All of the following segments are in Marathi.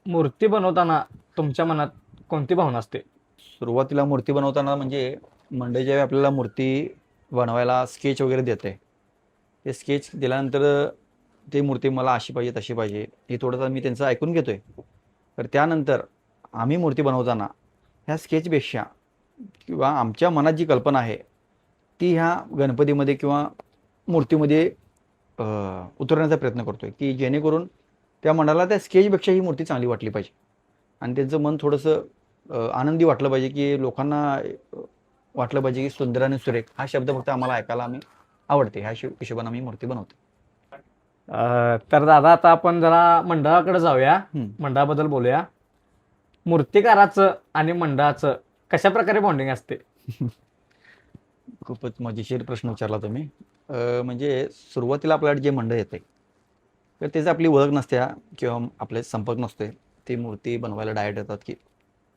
मूर्ती बनवताना तुमच्या मनात कोणती भावना असते? सुरुवातीला मूर्ती बनवताना म्हणजे मंडळी ज्यावेळी आपल्याला मूर्ती बनवायला स्केच वगैरे देते, ते स्केच दिल्यानंतर ती मूर्ती मला अशी पाहिजे तशी पाहिजे हे थोडंसं मी त्यांचं ऐकून घेतोय. तर त्यानंतर आम्ही मूर्ती बनवताना ह्या स्केचपेक्षा किंवा आमच्या मनात जी कल्पना आहे ती ह्या गणपतीमध्ये किंवा मूर्तीमध्ये उतरवण्याचा प्रयत्न करतोय, की जेणेकरून त्या मनाला त्या स्केचपेक्षा ही मूर्ती चांगली वाटली पाहिजे आणि त्यांचं मन थोडंसं आनंदी वाटलं पाहिजे, की लोकांना वाटलं पाहिजे की सुंदर आणि सुरेख हा शब्द फक्त आम्हाला ऐकायला आवडते. ह्या हिशोबाने आम्ही मूर्ती बनवतो. तर दादा आता आपण जरा मंडळाकडे जाऊया. हम्म. मंडळाबद्दल बोलूया. मूर्तिकाराचं आणि मंडळाचं कशा प्रकारे बॉन्डिंग असते? खूपच मजेशीर प्रश्न विचारला तुम्ही. म्हणजे सुरुवातीला आपल्याला जे मंडळ येते तर त्याची आपली ओळख नसते किंवा आपले संपर्क नसते. ती मूर्ती बनवायला डायरेक्ट येतात, की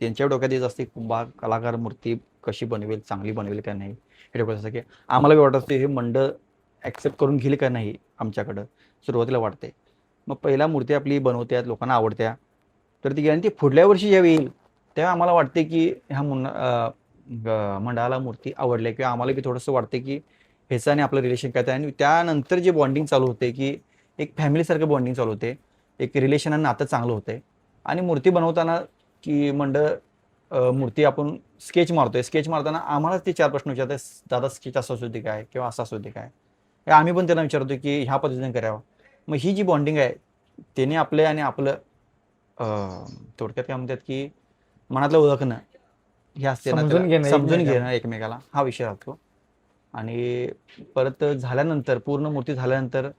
त्यांच्या डोक्यात येत असते बा कलाकार मूर्ती कशी बनवेल, चांगली बनवेल का नाही हे डोक्यात असतं, की आम्हाला बी वाटत असते हे मंडळ ॲक्सेप्ट करून घेईल का नाही आमच्याकडं, सुरुवातीला वाटते. मग पहिला मूर्ती आपली बनवत्यात, लोकांना आवडत्या, तर ती गॅरंटी पुढल्या वर्षी जेव्हा येईल तेव्हा आम्हाला वाटते की ह्या मंडळाला मूर्ती आवडली किंवा आम्हाला बी थोडंसं वाटते की ह्याचं आणि आपलं रिलेशन काय आहे. आणि त्यानंतर जे बॉन्डिंग चालू होते, की एक फॅमिलीसारखं बॉन्डिंग चालू होते, एक रिलेशन आणि नातं चांगलं होते. आणि मूर्ती बनवताना की मूर्ती आपण स्केच मारतोय, स्केच मारताना आम्हालाच ते चार प्रश्न विचारतात, दादा स्केच असं असू दे काय किंवा असं असू दे काय, हे आम्ही पण त्यांना विचारतो की ह्या पद्धतीने करावं. मग ही जी बॉन्डिंग आहे त्याने आपले आणि आपलं थोडक्यात काय म्हणतात की मनातलं ओळखणं हे असते ना, त्याला समजून घेणं समजून एकमेकाला. घेणं एकमेकाला हा विषय राहतो. आणि परत झाल्यानंतर पूर्ण मूर्ती झाल्यानंतर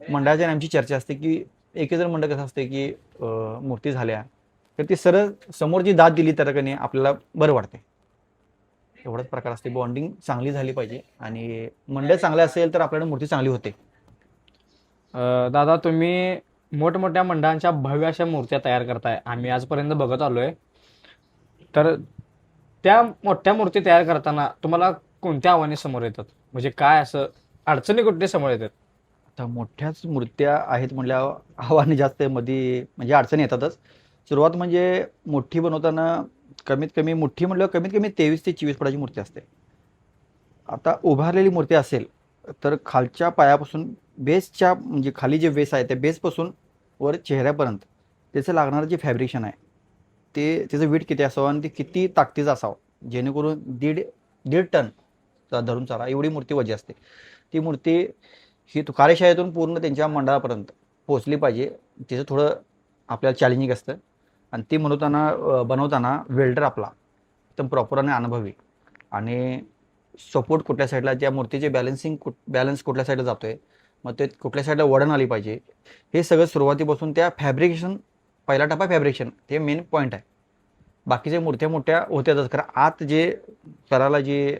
मंडळाची आणि आमची चर्चा असते, की एक जर मंडळ कसं असते की मूर्ती झाल्या तर ती सरळ समोर जी दाद दिली तर कधी आपल्याला बरं वाटते. एवढाच प्रकार असते. बॉन्डिंग चांगली झाली पाहिजे आणि मंडळ चांगलं असेल तर आपल्याला मूर्ती चांगली होते. दादा तुम्ही मोठमोठ्या मंडळांच्या भव्य अशा मूर्त्या तयार करताय, आम्ही आजपर्यंत बघत आलोय. तर त्या मोठ्या मूर्ती तयार करताना तुम्हाला कोणत्या आव्हाने समोर येतात? म्हणजे काय असं अडचणी कुठे समोर येतात? आता मोठ्याच मूर्त्या आहेत म्हटल्यावर आव्हाने जास्त मध्ये म्हणजे अडचणी येतातच. सुरुवात म्हणजे मोठी बनवताना कमीत कमी मोठी म्हटल्यावर कमीत कमी 23 ते 24 फुटाची मूर्ती असते. आता उभारलेली मूर्ती असेल तर खालच्या पायापासून बेसच्या म्हणजे खाली जे बेस आहे त्या बेसपासून वर चेहऱ्यापर्यंत त्याचं लागणारं जे फॅब्रिकेशन आहे ते त्याचं वेट किती असावं आणि ते किती ताकदीचं असावं जेणेकरून दीड दीड टन धरून चाला एवढी मूर्ती वजी असते. ती मूर्ती ही कार्यशाळेतून पूर्ण त्यांच्या मंडळापर्यंत पोहोचली पाहिजे. तिचं थोडं आपल्याला चॅलेंजिंग असतं आणि ती बनवताना वेल्डर आपला एकदम प्रॉपर आणि अनुभवी आणि सपोर्ट कुठल्या साईडला त्या मूर्तीचे बॅलन्स कुठल्या साईडला जातोय, मग ते कुठल्या साईडला वळण आली पाहिजे, हे सगळं सुरुवातीपासून त्या फॅब्रिकेशन पहिला टप्पा फॅब्रिकेशन ते मेन पॉईंट आहे. बाकीच्या मूर्त्या मोठ्या होत्यातच खरं आत जे करायला जे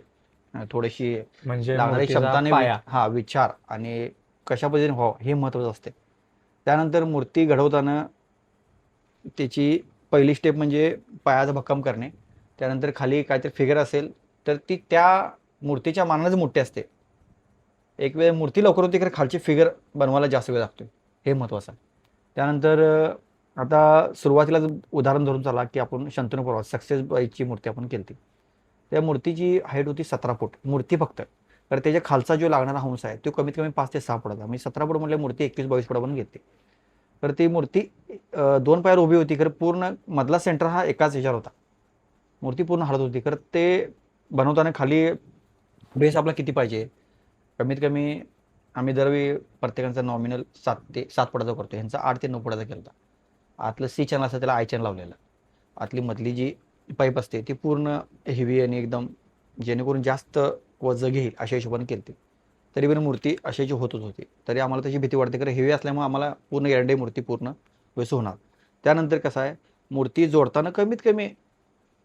थोडीशी म्हणजे लागणारी मूर्तीचा क्षमता आणि पाया. विचार आणि कशा पद्धतीने व्हावं हे महत्त्वाचं असते. त्यानंतर मूर्ती घडवताना त्याची पहिली स्टेप म्हणजे पायाचा भक्कम करणे. त्यानंतर खाली काहीतरी फिगर असेल तर ती त्या मूर्तीच्या मानानेच मोठी असते. एक वेळ मूर्ती लवकर होती खरं खालची फिगर बनवायला जास्त वेळ लागतो, हे महत्त्वाचं आहे. त्यानंतर आता सुरुवातीला उदाहरण धरून चला की आपण शंतनू परवा सक्सेस बाईची मूर्ती आपण केली. त्या मूर्तीची हाईट होती 17 फूट मूर्ती फक्त. तर त्याच्या खालचा जो लागणारा हंस आहे तो कमीत कमी 5 ते 6 फुटाचा. म्हणजे 17 फूट म्हटलं मूर्ती 21-22 फुटापर्यंत घेते. तर ती मूर्ती दोन पायावर उभी होती खरं पूर्ण मधला सेंटर हा एकाच ह्याच्यावर होता. मूर्ती पूर्ण हलत होती. खरं ते बनवताना खाली बेस आपला किती पाहिजे, कमीत कमी आम्ही दरवेळी प्रत्येकाचा नॉमिनल 7 ते 7 फुटाचा करतो. ह्यांचा 8 ते 9 फुटाचा केला होता. आतलं सी चॅनल असतं त्याला आय चॅनल लावलेलं. आतली मधली जी पाईप असते ती पूर्ण हेवी आणि एकदम जेणेकरून जास्त वजन घेईल अशा हिशोबाने केली होती. तरी पण मूर्ती अशाची होतच होती. तरी आम्हाला त्याची भीती वाटते कारण हेवी असल्यामुळे आम्हाला पूर्ण गॅरंटी मूर्ती पूर्ण वेस होणार. त्यानंतर कसं आहे, मूर्ती जोडताना कमीत कमी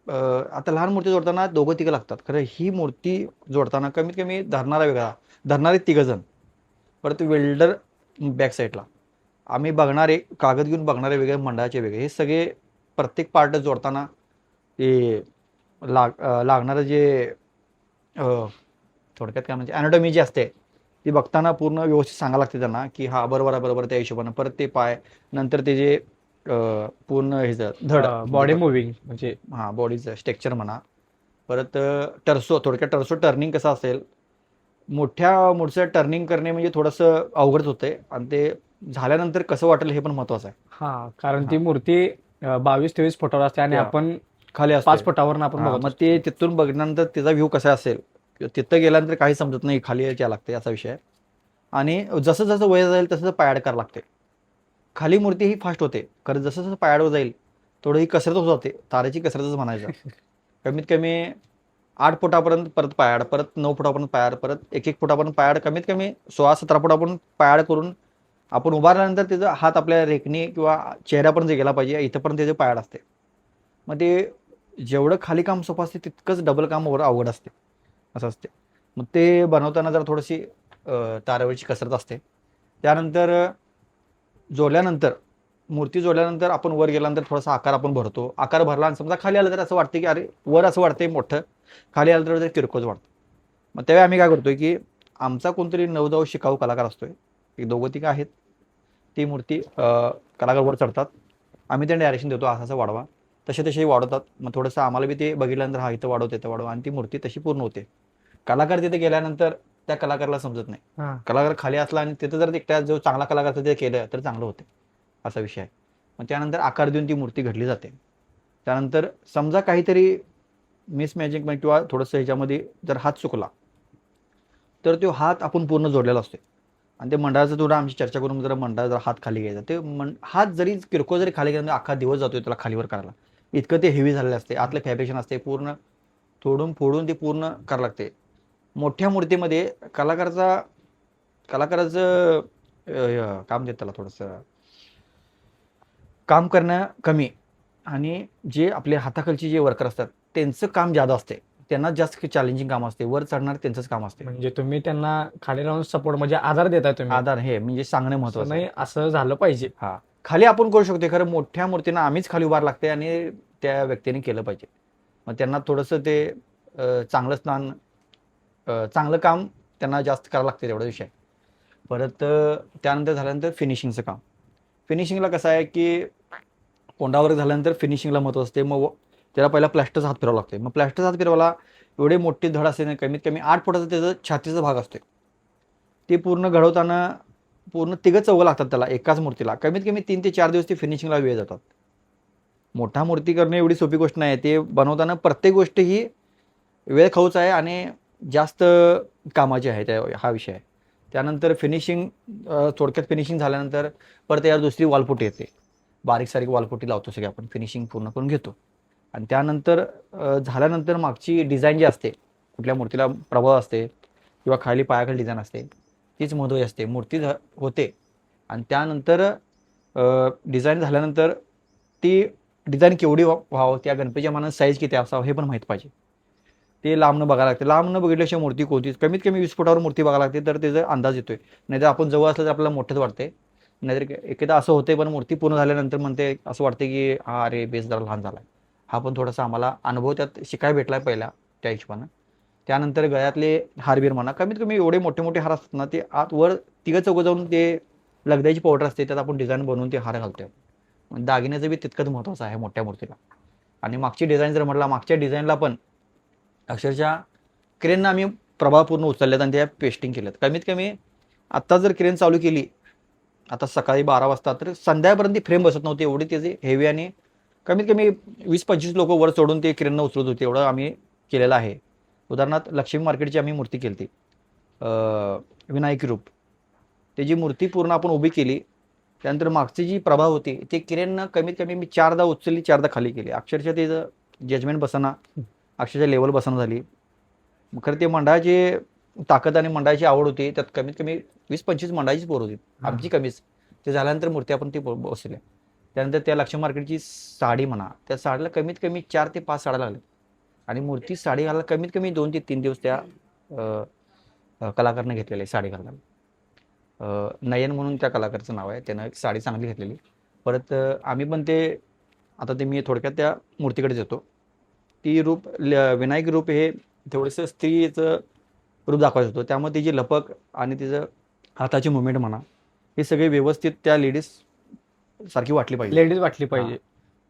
आता लहान मूर्ती जोडताना दोघं तिघं लागतात. खरं ही मूर्ती जोडताना कमीत कमी धरणारा वेगळा, धरणारे तिघंजण, परत वेल्डर बॅक साईडला, आम्ही बघणारे कागद घेऊन बघणारे वेगळे, मंडळाचे वेगळे, हे सगळे प्रत्येक पार्ट जोडताना ते लागणारं जे थोडक्यात काय म्हणजे ॲनाटॉमी जी असते ती बघताना पूर्ण व्यवस्थित सांगायला लागते त्यांना की हा बरोबर आहे बरोबर त्या हिशोबानं परत ते पाय नंतर ते जे पूर्ण ह्याचं धड बॉडी मुव्हिंग म्हणजे हां बॉडीचं स्ट्रक्चर म्हणा. परत टर्सो, थोडक्यात टर्सो टर्निंग कसं असेल, मोठ्या मूठचं टर्निंग करणे म्हणजे थोडंसं अवघडच होतंय आणि ते झाल्यानंतर कसं वाटेल हे पण महत्वाचं आहे. हा, कारण ती हां मूर्ती 22-23 फुटावर असते आणि त्या आपण खाली असते. 5 फुटावर आपण हां बघत मग असतो. ते तिथून बघल्यानंतर त्याचा व्ह्यू कसा असेल, तिथं गेल्यानंतर काही समजत नाही, खाली यायला लागते असा विषय आहे. आणि जसं जसं वय जाईल तसं तसं पायाड करावं लागते. खाली मूर्ती ही फास्ट होते, कारण जसं जसं पायाडवर जाईल थोडं ही कसरत होत जाते, तारेची कसरतच म्हणायचं. कमीत कमी 8 फुटापर्यंत परत पायाड, परत 9 फुटापर्यंत पायाड, परत 1-1 फुटापर्यंत पायाड, कमीत कमी 16-17 फुटापर्यंत पायाड करून आपण उभारल्यानंतर त्याचा हात आपल्या रेखणी किंवा चेहऱ्यापर्यंत गेला पाहिजे, इथंपर्यंत त्याचे पायाड असते. मग ते जेवढं खाली काम सोपं असते तितकंच डबल काम वर अवघड असते, असं असते. मग ते बनवताना जरा थोडीशी तारेवरची कसरत असते. त्यानंतर जोडल्यानंतर मूर्ती जोडल्यानंतर आपण वर गेल्यानंतर थोडासा आकार आपण भरतो. आकार भरला आणि समजा खाली आलं तर असं वाटतं की अरे वर असं वाटतंय मोठं, खाली आलं तर किरकोळ वाटतं. मग त्यावेळी आम्ही काय करतोय की आमचा कोणतरी नवजाऊ शिकाऊ कलाकार असतोय, एक दोघं तिघं आहेत. ती मूर्ती कलाकार वर चढतात, आम्ही त्यांना डायरेक्शन देतो असं असं वाढवा, तसे तसे वाढवतात. मग थोडंसं आम्हाला बी ते बघितल्यानंतर हा इथं वाढवते इथं वाढवा आणि ती मूर्ती तशी पूर्ण होते. कलाकार तिथे गेल्यानंतर त्या कलाकाराला समजत नाही, हा, कलाकार खाली असला आणि तिथं जर एकट्या जो चांगला कलाकार असतो ते केलं तर चांगलं होते, असा विषय आहे. मग त्यानंतर आकार देऊन ती मूर्ती घडली जाते. त्यानंतर समजा काहीतरी मिसमॅचिंग किंवा थोडंसं ह्याच्यामध्ये जर हात चुकला तर तो हात आपण पूर्ण जोडलेला असतो. आणि ते मंडळाचं थोडं आमची चर्चा करून जरा मंडळ जरा हात खाली घ्यायचा, ते हात जरी किरकोळ जरी खाली गेला अख्खा दिवस जातोय त्याला खालीवर करायला, इतकं ते हेवी झालेलं असते. आतलं फॅब्रिकेशन असते पूर्ण तोडून फोडून ते पूर्ण करावं लागते. मोठ्या मूर्तीमध्ये कलाकाराचं काम देत त्याला थोडंसं काम करणं कमी, आणि जे आपले हाताखालचे जे वर्कर असतात त्यांचं काम जादा असते, त्यांना जास्त चॅलेंजिंग काम असते, वर चढणार त्यांचंच काम असते. म्हणजे तुम्ही त्यांना खाली राहून सपोर्ट म्हणजे आधार देताय तुम्ही. आधार हे म्हणजे सांगणं असं महत्वाचं आहे. नाही, असं झालं पाहिजे. हा, खाली आपण करू शकतो, खरं मोठ्या मूर्तींना आम्हीच खाली उभार लागते आणि त्या व्यक्तीने केलं पाहिजे. मग त्यांना थोडंसं ते चांगलं स्थान, चांगलं काम त्यांना जास्त करावं लागते, तेवढा विषय. परत त्यानंतर झाल्यानंतर फिनिशिंगचं काम. फिनिशिंगला कसं आहे की कोंडावर झाल्यानंतर फिनिशिंगला महत्त्व असते. मग त्याला पहिला प्लॅस्टरचा हात फिरवावा लागते. मग प्लॅस्टरचा हात फिरवायला एवढे मोठी धड असते ना, कमीत कमी 8 फुटाचा त्याचं छातीचा भाग असते. ते पूर्ण घडवताना पूर्ण तिघं चौघं लागतात त्याला एकाच मूर्तीला. कमीत कमी 3 ते 4 दिवस ते फिनिशिंगला वेळ जातात. मोठा मूर्ती करणे एवढी सोपी गोष्ट नाही. ते बनवताना प्रत्येक गोष्ट ही वेळ खाऊच आहे आणि जास्त कामाची आहे, त्या हा विषय आहे. त्यानंतर फिनिशिंग, थोडक्यात फिनिशिंग झाल्यानंतर परत यावर दुसरी वालपुटी येते. बारीक सारीक वालपुटी लावतो सगळी आपण, फिनिशिंग पूर्ण करून घेतो. आणि त्यानंतर झाल्यानंतर मागची डिझाईन जी असते, कुठल्या मूर्तीला प्रभाव असते किंवा खाली पायाखाली डिझाईन असते, तीच महत्त्वाची असते. मूर्ती होते आणि त्यानंतर डिझाईन झाल्यानंतर ती डिझाईन केवढी व्हावं, त्या गणपतीच्या मनात साईज किती असावं हे पण माहीत पाहिजे. ते लांबनं बघायला लागते. लांबनं बघितल्याशिवाय मूर्ती कोणतीच, कमीत कमी 20 फुटावर मूर्ती बघायला लागते तर त्याचा अंदाज येतोय. नाहीतर आपण जवळ असलं तर आपल्याला मोठंच वाटते. नाहीतर एकदा असं होते, पण मूर्ती पूर्ण झाल्यानंतर म्हणते असं वाटते की हा अरे बेस जरा लहान झाला. हा पण थोडासा आम्हाला अनुभव त्यात शिकायला भेटला पहिला त्या हिशोबानं. त्यानंतर गळ्यातले हारबीर म्हणा, कमीत कमी एवढे मोठे मोठे हार असतात ना, ते आत वर तिघं चौघं जाऊन ते लगद्याची पावडर असते त्यात आपण डिझाईन बनवून ते हार घालतोय. दागिन्याचं बी तितकंच महत्त्वाचं आहे मोठ्या मूर्तीला. आणि मागची डिझाईन जर म्हटला, मागच्या डिझाईनला पण अक्षरशः क्रेननं आम्ही प्रभावपूर्ण उचलल्यात आणि त्या पेस्टिंग केल्यात. कमीत कमी आत्ता जर क्रेन चालू केली आता सकाळी 12 वाजता, तर संध्याकाळपर्यंत ती फ्रेम बसत नव्हती, एवढी त्याची हेवी. आणि कमीत कमी 20-25 लोक वर चढून ते क्रेननं उचलत होते, एवढं आम्ही केलेलं आहे. उदाहरणार्थ लक्ष्मी मार्केटची आम्ही मूर्ती केली होती, विनायक रूप, त्याची मूर्ती पूर्ण आपण उभी केली. त्यानंतर मागची जी प्रभाव होती ते क्रेननं कमीत कमी मी 4दा उचलली, 4दा खाली केली. अक्षरशः त्याचं जजमेंट बसना, अक्षरशः लेवल बसना झाली. खरं ते मंडळाची ताकद आणि मंडळाची आवड होती, त्यात कमीत कमी 20-25 मंडळाचीच पोरं होती, आमची कमीच. ते झाल्यानंतर मूर्ती आपण ती बसवल्या. त्यानंतर त्या लक्ष्मी मार्केटची साडी म्हणा, त्या साडीला कमीत कमी 4 ते 5 साड्या लागल्या. आणि मूर्ती साडी घालायला कमीत कमी 2 ते 3 दिवस त्या कलाकारनं घेतलेले आहे साडी घालायला. नयन म्हणून त्या कलाकारचं नाव आहे, त्यानं एक साडी चांगली घेतलेली. परत आम्ही पण ते आता ते मी थोडक्यात त्या मूर्तीकडेच येतो. ती रूप विनायक रूप हे थोडंसं स्त्रीचं रूप दाखवायचं होतं, त्यामुळे तिची लपक आणि तिचं हाताची मुवमेंट म्हणा, हे सगळे व्यवस्थित त्या लेडीज सारखी वाटली पाहिजे. लेडीज वाटली पाहिजे.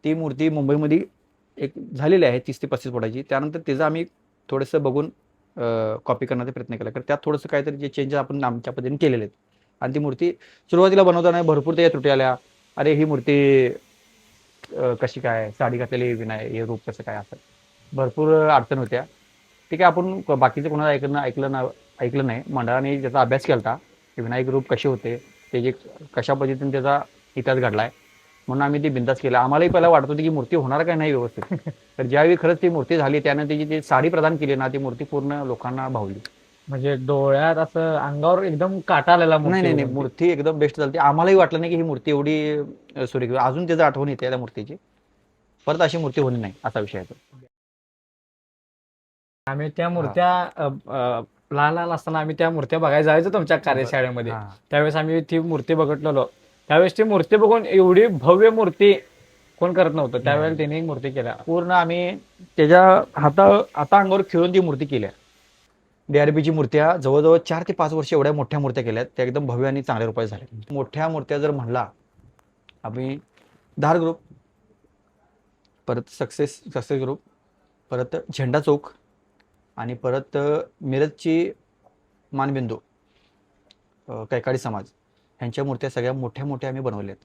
ती मूर्ती मुंबईमध्ये एक झालेली आहे 30 ते 35 फुटाची. त्यानंतर त्याचं आम्ही थोडंसं बघून कॉपी करण्याचा प्रयत्न केला, कारण त्यात थोडंसं काहीतरी जे चेंज आपण आमच्या पद्धतीने केलेले आहेत. आणि ती मूर्ती सुरुवातीला बनवताना भरपूर त्याच्या त्रुटी आल्या. अरे ही मूर्ती कशी काय, साडी घातलेली विनाय हे रूप कसं काय, असं भरपूर अडचण होत्या. ठीक आहे, आपण बाकीचं कोणाला ऐकलं नाही. मंडळाने त्याचा अभ्यास केला की विनायक रूप कसे होते, त्याचे कशा पद्धतीने त्याचा इतिहास घडलाय, म्हणून आम्ही ती बिंदास केला. आम्हालाही पहिला वाटत होती की मूर्ती होणार काय नाही व्यवस्थित. तर ज्यावेळी खरंच ती मूर्ती झाली, त्यानं त्याची ती साडी प्रदान केली ना, ती मूर्ती पूर्ण लोकांना भावली. म्हणजे डोळ्यात असं अंगावर एकदम काटा आलेला नाही नाही नाही, मूर्ती. मूर्ती एकदम बेस्ट झाली. आम्हालाही वाटलं नाही की ही मूर्ती एवढी सुरेख. अजून त्याचं आठवण येते त्या मूर्तीची. परत अशी मूर्ती होणी नाही, असा विषय आहे तो. आम्ही त्या मूर्त्या लहान लहान असताना आम्ही त्या मूर्त्या बघायला जायचो तुमच्या कार्यशाळेमध्ये. हा. त्यावेळेस आम्ही ती मूर्ती बघितलेलो. त्यावेळेस ती मूर्ती बघून एवढी भव्य मूर्ती कोण करत नव्हतं. त्यावेळेला त्यांनी एक मूर्ती केल्या. पूर्ण आम्ही त्याच्या हाता अंगावर खेळून ती मूर्ती केल्या. DRBची मूर्त्या जवळजवळ 4 ते 5 वर्ष एवढ्या मोठ्या मूर्त्या केल्यात, त्या एकदम भव्य आणि चांगल्या रूपात झाल्या. मोठ्या मूर्त्या जर म्हणला आम्ही धार ग्रुप, परत सक्सेस ग्रुप, परत झेंडा चौक, आणि परत मिरजची मानबिंदू कैकाडी समाज, ह्यांच्या मूर्त्या सगळ्या मोठ्या मोठ्या आम्ही बनवल्यात.